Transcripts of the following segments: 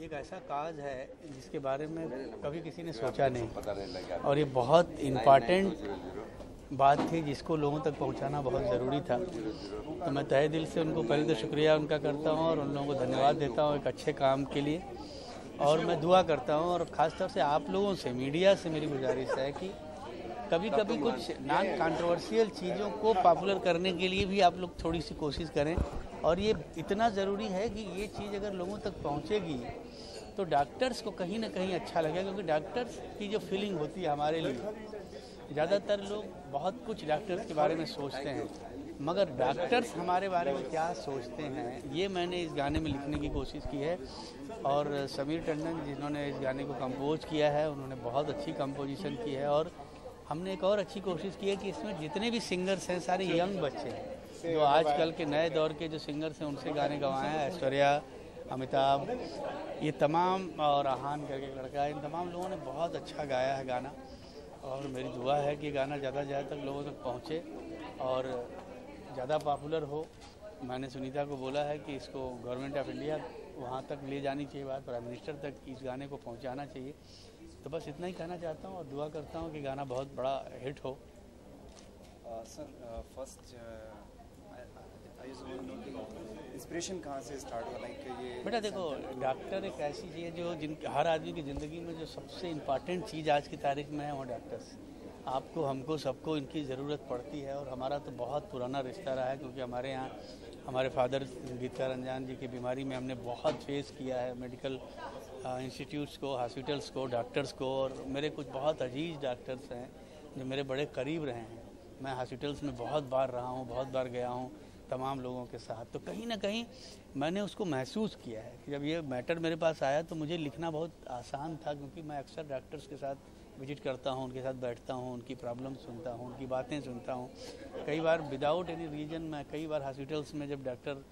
एक ऐसा काज है जिसके बारे में कभी किसी ने सोचा नहीं, और ये बहुत इम्पॉर्टेंट बात थी जिसको लोगों तक पहुंचाना बहुत ज़रूरी था। तो मैं तहे दिल से उनको पहले तो शुक्रिया उनका करता हूं और उन लोगों को धन्यवाद देता हूं एक अच्छे काम के लिए। और मैं दुआ करता हूं, और ख़ासतौर से आप लोगों से, मीडिया से मेरी गुजारिश है कि कभी कभी कुछ नॉन कंट्रोवर्शियल चीज़ों को पॉपुलर करने के लिए भी आप लोग थोड़ी सी कोशिश करें। और ये इतना ज़रूरी है कि ये चीज़ अगर लोगों तक पहुंचेगी तो डॉक्टर्स को कहीं ना कहीं अच्छा लगेगा, क्योंकि डॉक्टर्स की जो फीलिंग होती है हमारे लिए, ज़्यादातर लोग बहुत कुछ डॉक्टर्स के बारे में सोचते हैं, मगर डॉक्टर्स हमारे बारे में क्या सोचते हैं ये मैंने इस गाने में लिखने की कोशिश की है। और समीर टंडन जिन्होंने इस गाने को कंपोज किया है, उन्होंने बहुत अच्छी कंपोजिशन की है। और हमने एक और अच्छी कोशिश की है कि इसमें जितने भी सिंगर्स हैं सारे यंग बच्चे हैं, जो आजकल के नए दौर के जो सिंगर्स हैं उनसे गाने गवाए हैं। ऐश्वर्या, अमिताभ, ये तमाम, और आहान करके लड़का है, इन तमाम लोगों ने बहुत अच्छा गाया है गाना। और मेरी दुआ है कि गाना ज़्यादा से ज़्यादा तक लोगों तक पहुँचे और ज़्यादा पॉपुलर हो। मैंने सुनीता को बोला है कि इसको गवर्नमेंट ऑफ इंडिया वहाँ तक ले जानी चाहिए, बात प्राइम मिनिस्टर तक इस गाने को पहुँचाना चाहिए। तो बस इतना ही कहना चाहता हूँ और दुआ करता हूँ कि गाना बहुत बड़ा हिट हो। सर फर्स्ट इंस्पिरेशन कहाँ से स्टार्ट हुआ, लाइक ये? बेटा देखो, डॉक्टर एक ऐसी चीज़ है जो हर आदमी की ज़िंदगी में जो सबसे इम्पॉर्टेंट चीज़ आज की तारीख में है वो डॉक्टर्स। आपको, हमको, सबको इनकी ज़रूरत पड़ती है। और हमारा तो बहुत पुराना रिश्ता रहा है, क्योंकि हमारे यहाँ हमारे फादर गीता रंजान जी की बीमारी में हमने बहुत फेस किया है मेडिकल इंस्टीट्यूट्स को, हॉस्पिटल्स को, डॉक्टर्स को। और मेरे कुछ बहुत अजीज़ डॉक्टर्स हैं जो मेरे बड़े करीब रहे हैं। मैं हॉस्पिटल्स में बहुत बार रहा हूँ, बहुत बार गया हूँ तमाम लोगों के साथ। तो कहीं ना कहीं मैंने उसको महसूस किया है कि जब ये मैटर मेरे पास आया तो मुझे लिखना बहुत आसान था, क्योंकि मैं अक्सर डॉक्टर्स के साथ विजिट करता हूँ, उनके साथ बैठता हूँ, उनकी प्रॉब्लम सुनता हूँ, उनकी बातें सुनता हूँ। कई बार विदाउट एनी रीज़न मैं कई बार हॉस्पिटल्स में जब डॉक्टर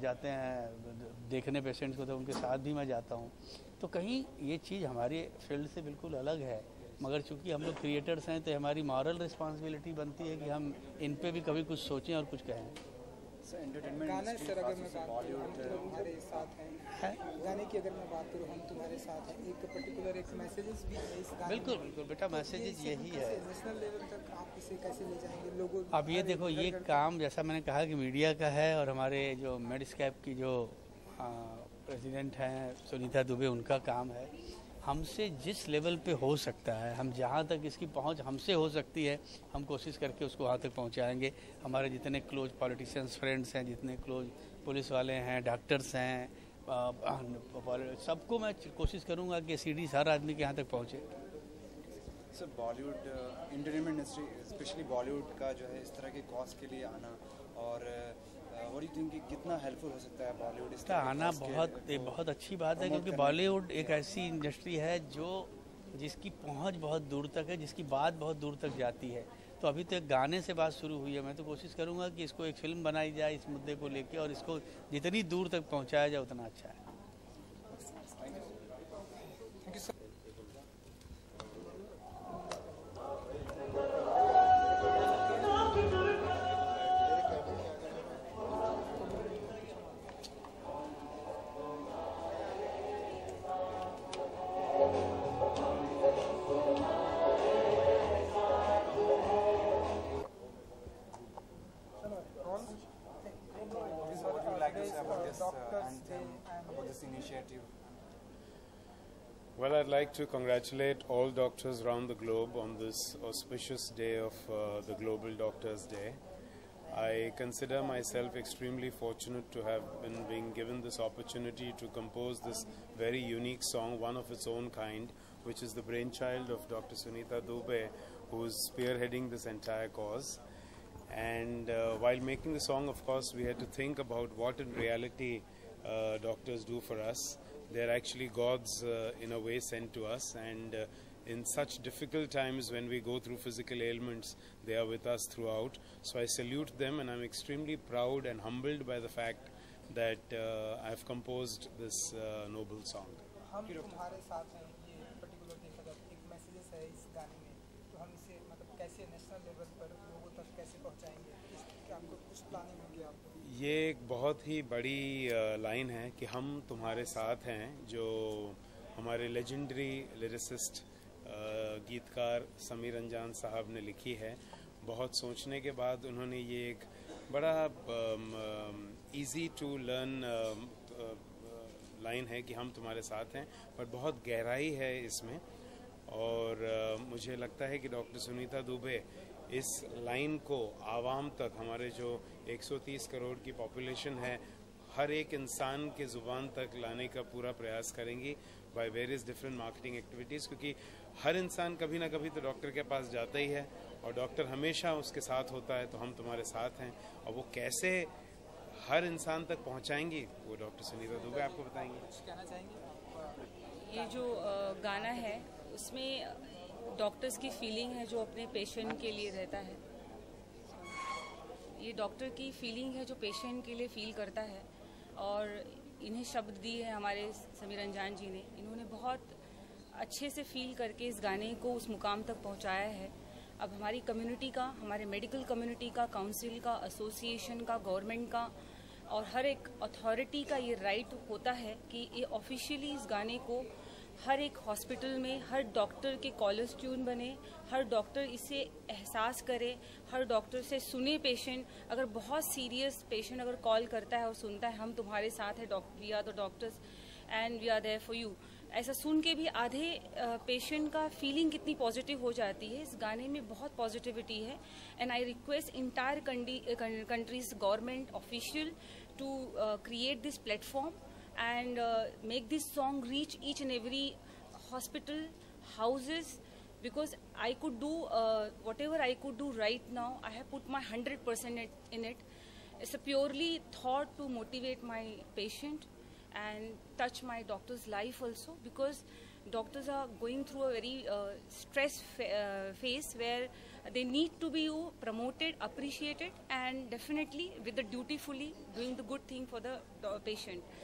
जाते हैं देखने पेशेंट्स को, तो उनके साथ भी मैं जाता हूँ। तो कहीं ये चीज़ हमारे फील्ड से बिल्कुल अलग है, मगर चूंकि हम लोग क्रिएटर्स हैं तो हमारी मॉरल रिस्पॉन्सिबिलिटी बनती है कि हम इन पे भी कभी कुछ सोचें और कुछ कहें। गाना सर, अगर मैं बात करूँ, हम तो तुम्हारे साथ हैं, गाने की अगर मैं बात करूँ, हम तुम्हारे साथ हैं, एक पर्टिकुलर एक मैसेजेस भी है इस गाने। बिल्कुल बिल्कुल बेटा, मैसेजेस यही है। नेशनल लेवल तक आप इसे कैसे ले जाएंगे लोगों? अब ये देखो, ये काम जैसा मैंने कहा कि मीडिया का है, और हमारे जो मेडिस्कैप की जो प्रेसिडेंट हैं सुनीता दुबे, उनका काम है। हमसे जिस लेवल पे हो सकता है, हम जहाँ तक इसकी पहुँच हमसे हो सकती है, हम कोशिश करके उसको वहाँ तक पहुँचाएंगे। हमारे जितने क्लोज पॉलिटिशियंस फ्रेंड्स हैं, जितने क्लोज पुलिस वाले हैं, डॉक्टर्स हैं, सबको मैं कोशिश करूँगा कि सीडी हर आदमी के यहाँ तक पहुँचे। Sir Bollywood entertainment industry, specially Bollywood का जो है इस तरह के कॉज के लिए आना, और व्हाट यू थिंक कितना हेल्पफुल हो सकता है बॉलीवुड इसका आना? बहुत अच्छी बात है, क्योंकि बॉलीवुड एक ऐसी इंडस्ट्री है जिसकी पहुंच बहुत दूर तक है, जिसकी बात बहुत दूर तक जाती है। तो अभी तो एक गाने से बात शुरू हुई है, मैं तो कोशिश करूंगा कि इसको एक फिल्म बनाई जाए इस मुद्दे को लेके, और इसको जितनी दूर तक पहुंचाया जाए उतना अच्छा है। about this initiative? Well, I'd like to congratulate all doctors around the globe on this auspicious day of the Global Doctors' Day. I consider myself extremely fortunate to have been given this opportunity to compose this very unique song, one of its own kind, which is the brainchild of Dr. Sunita Dubey, who is spearheading this entire cause. And while making the song, of course, we had to think about what in reality doctors do for us. They're actually gods in a way sent to us, and in such difficult times when we go through physical ailments, they are with us throughout. So I salute them, and I'm extremely proud and humbled by the fact that I've composed this noble song. हम तुम्हारे साथ हैं, ये particular देखा जाता है, एक messages है इस गाने में, तो हम इसे मतलब कैसे नेशनल लेवल पर लोगों तक कैसे पहुंचाएंगे, इसके आपको कुछ प्लानिंग होगी आपको? ये एक बहुत ही बड़ी लाइन है कि हम तुम्हारे साथ हैं, जो हमारे लेजेंडरी लिरिसिस्ट गीतकार समीर अंजान साहब ने लिखी है। बहुत सोचने के बाद उन्होंने ये एक बड़ा इजी टू लर्न लाइन है कि हम तुम्हारे साथ हैं, पर बहुत गहराई है इसमें। और मुझे लगता है कि डॉक्टर सुनीता दुबे इस लाइन को आवाम तक, हमारे जो 130 करोड़ की पॉपुलेशन है, हर एक इंसान के ज़ुबान तक लाने का पूरा प्रयास करेंगी by various different marketing activities. क्योंकि हर इंसान कभी ना कभी तो डॉक्टर के पास जाता ही है और डॉक्टर हमेशा उसके साथ होता है। तो हम तुम्हारे साथ हैं, और वो कैसे हर इंसान तक पहुंचाएंगी वो डॉक्टर सुनीता दुबे आपको बताएंगे। कहना चाहेंगे ये जो गाना है उसमें डॉक्टर्स की फीलिंग है जो अपने पेशेंट के लिए रहता है। ये डॉक्टर की फीलिंग है जो पेशेंट के लिए फील करता है, और इन्हें शब्द दिए हैं हमारे समीर अंजान जी ने। इन्होंने बहुत अच्छे से फील करके इस गाने को उस मुकाम तक पहुंचाया है। अब हमारी कम्युनिटी का, हमारे मेडिकल कम्युनिटी का, काउंसिल का, एसोसिएशन का, गवर्नमेंट का और हर एक अथॉरिटी का ये राइट होता है कि ये ऑफिशियली इस गाने को हर एक हॉस्पिटल में हर डॉक्टर के कॉलर्स ट्यून बने, हर डॉक्टर इसे एहसास करे, हर डॉक्टर से सुने पेशेंट। अगर बहुत सीरियस पेशेंट अगर कॉल करता है और सुनता है हम तुम्हारे साथ है, we are the doctors and we are there for you, ऐसा सुन के भी आधे पेशेंट का फीलिंग कितनी पॉजिटिव हो जाती है। इस गाने में बहुत पॉजिटिविटी है and I request entire countries government official to create this platform and make this song reach each and every hospital, houses, because I could do whatever I could do right now. I have put my 100% in it. It's a purely thought to motivate my patient and touch my doctor's life also, because doctors are going through a very stress phase where they need to be promoted, appreciated, and definitely with the dutifully doing the good thing for the patient.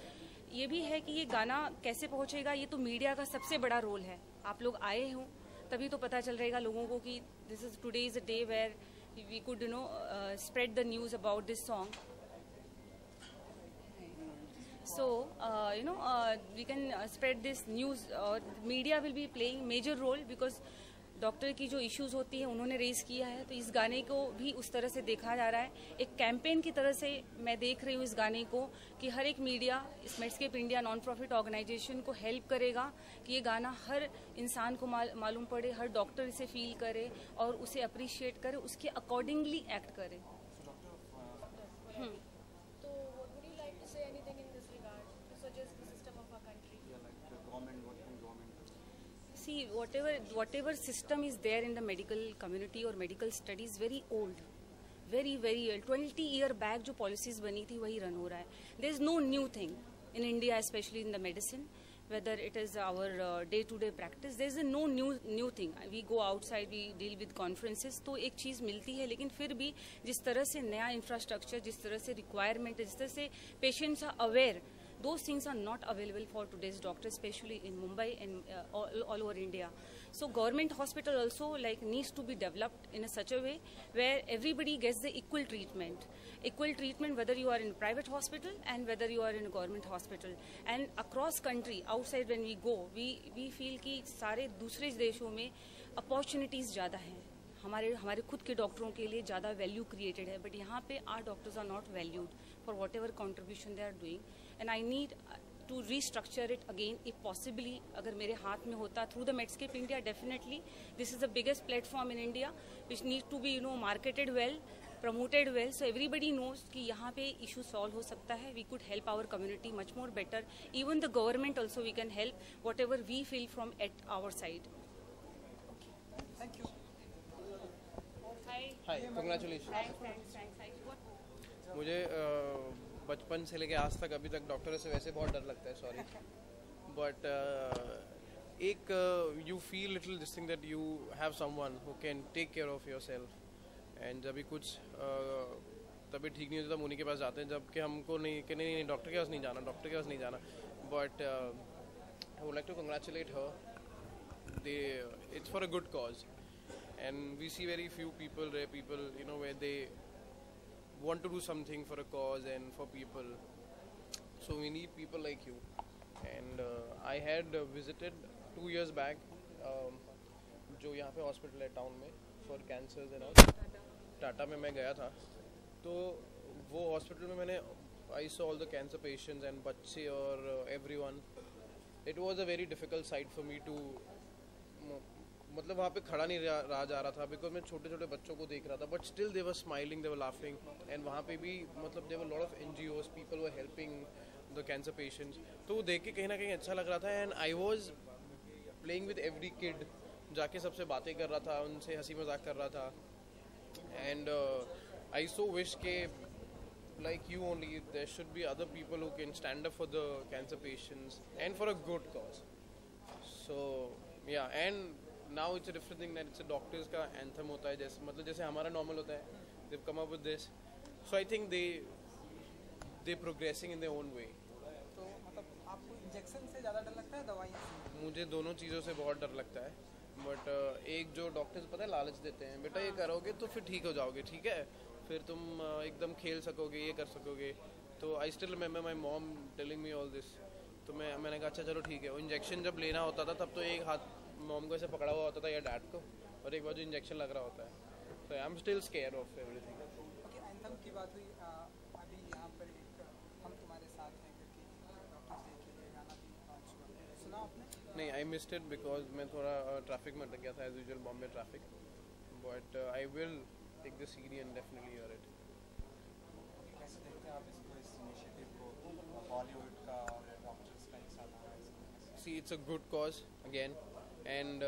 ये भी है कि ये गाना कैसे पहुंचेगा, ये तो मीडिया का सबसे बड़ा रोल है। आप लोग आए हों तभी तो पता चल रहेगा लोगों को कि this is today is a day where we could spread the news about this song. So we can spread this news और media will be playing major role, because doctor की जो इश्यूज होती है उन्होंने रेज किया है। तो इस गाने को भी उस तरह से देखा जा रहा है, एक कैंपेन की तरह से मैं देख रही हूँ इस गाने को, कि हर एक मीडिया, इस Medscape India non profit organisation को हेल्प करेगा कि ये गाना हर इंसान को मालूम पड़े, हर डॉक्टर इसे फील करे और उसे अप्रिशिएट करे, उसके अकॉर्डिंगली एक्ट करे। तो would you like to say anything in this regard to suggest the system of our country? Yeah, like the government, what can government do? See, whatever system is there in the medical community or medical studies very old, very old. 20 year back जो policies बनी थी वही run हो रहा है। There is no new thing in India, especially in the medicine, whether it is our day-to-day practice. There is no new thing. We go outside, we deal with conferences, तो एक चीज़ मिलती है, लेकिन फिर भी जिस तरह से नया infrastructure, जिस तरह से requirement, जिस तरह से patients are aware, those things are not available for today's doctors, especially in Mumbai and all over India. So government hospital also needs to be developed in such a way where everybody gets the equal treatment, whether you are in private hospital and whether you are in a government hospital. And across country, outside when we go, we feel कि सारे दूसरे देशों में opportunities ज़्यादा हैं, हमारे खुद के डॉक्टरों के लिए ज़्यादा वैल्यू क्रिएटेड है, बट यहाँ पे are doctors are not valued for whatever contribution they are doing, and I need to restructure it again if possibly. अगर मेरे हाथ में होता through the Medscape India, definitely this is the biggest platform in India which need to be marketed well, promoted well, so everybody knows कि यहाँ पे issue solve हो सकता है. We could help our community much more better. Even the government also we can help whatever we feel from at our side. Thank you. Hi, congratulations. Thanks. मुझे बचपन से लेके आज तक अभी तक डॉक्टर से वैसे बहुत डर लगता है, सॉरी, बट एक you feel little this thing that you have someone who can take care of yourself, and जब भी कुछ तबीयत ठीक नहीं होती तब उन्हीं के पास जाते हैं, जबकि हमको नहीं डॉक्टर के पास नहीं जाना, but I would like to congratulate her, it's for a good cause. and we see very few people, rare people, you know, where they want to do something for a cause and for people. So we need people like you. And I had visited 2 years back जो यहाँ पे hospital है town में for cancers and all, Tata में मैं गया था. तो वो हॉस्पिटल में मैंने I saw all the cancer patients and बच्चे और everyone. It was a very difficult sight for me to, मतलब वहाँ पे खड़ा नहीं रहा जा रहा था बिकॉज मैं छोटे छोटे बच्चों को देख रहा था, but still they were smiling, they were laughing. And वहाँ पे भी मतलब there were lot of NGOs, people were helping the cancer patients. तो वो देख के कहीं ना कहीं अच्छा लग रहा था. And I was playing with every kid, जाके सबसे बातें कर रहा था, उनसे हंसी मजाक कर रहा था. एंड आई सो विश के like you only, there should be other people who can stand up for the cancer patients and for a good cause. So yeah, and now it's a different thing that it's a doctors का anthem होता है, जैसे मतलब जैसे हमारा normal होता है. They've come up with this, so I think they progressing in their own way. तो मतलब आपको इंजेक्शन से ज़्यादा डर लगता है दवाइयाँ से? मुझे दोनों चीज़ों से बहुत डर लगता है. बट एक जो डॉक्टर्स पता है लालच देते हैं, बेटा ये करोगे तो फिर ठीक हो जाओगे, ठीक है, फिर तुम एकदम खेल सकोगे, ये कर सकोगे. तो I still remember my mom telling me all this. तो मैंने कहा अच्छा चलो ठीक है. वो इंजेक्शन जब लेना होता था तब तो एक हाथ मॉम को ऐसे पकड़ा हुआ होता था या डैड को, और एक बार जो इंजेक्शन लग रहा होता है. तो I am still square of everything. Okay, anthem की बात हुई. अभी यहाँ पर एक हम तुम्हारे साथ हैं करके डॉक्टर्स डे के लिए गाना भी लॉन्च हुआ, सुना आपने? नहीं, आई मिस्ड इट बिकॉज मैं थोड़ा ट्रैफिक में अटक गया था, as usual Bombay traffic. But I will take the CD and definitely hear it. कैसे देखते हैं आप इसको, इस इनिशिएटिव को, बॉलीवुड का और डॉक्टर्स का एक साथ आना है? See, it's a good cause again, and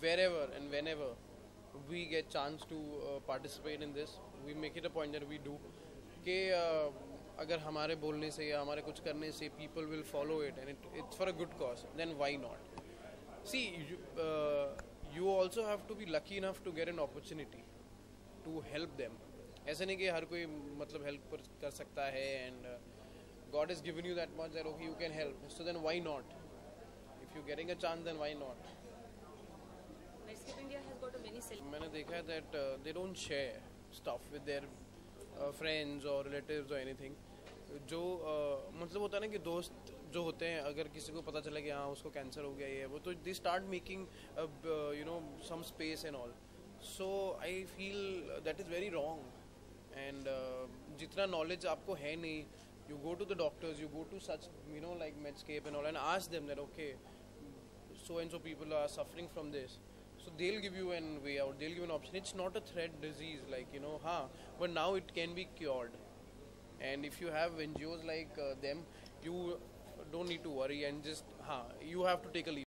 wherever and whenever we get chance to participate in this, we make it a point that we do. कि अगर हमारे बोलने से या हमारे कुछ करने से people will follow it and it's for a good cause, then why not? See, you also have to be lucky enough to get an opportunity to help them. ऐसे नहीं कि हर कोई मतलब हेल्प कर सकता है. And God has given you that much that okay you can help, so then why not? If you're getting a chance, then why not? Medscape India has got a very मैंने देखा है that they don't share stuff with their friends or relatives or anything. जो मतलब होता है ना कि दोस्त जो होते हैं, अगर किसी को पता चला कि हाँ उसको कैंसर हो गया ये वो, तो they start making you know some space and all. So I feel that is very wrong. And जितना knowledge आपको है नहीं, you go to the doctors, you go to such, you know, like Medscape and all, and ask them that okay, so and so people are suffering from this, so they'll give you an way out, they'll give you an option. It's not a threat disease, like, you know, but now it can be cured. And if you have NGOs like them, you don't need to worry, and just you have to take a leap.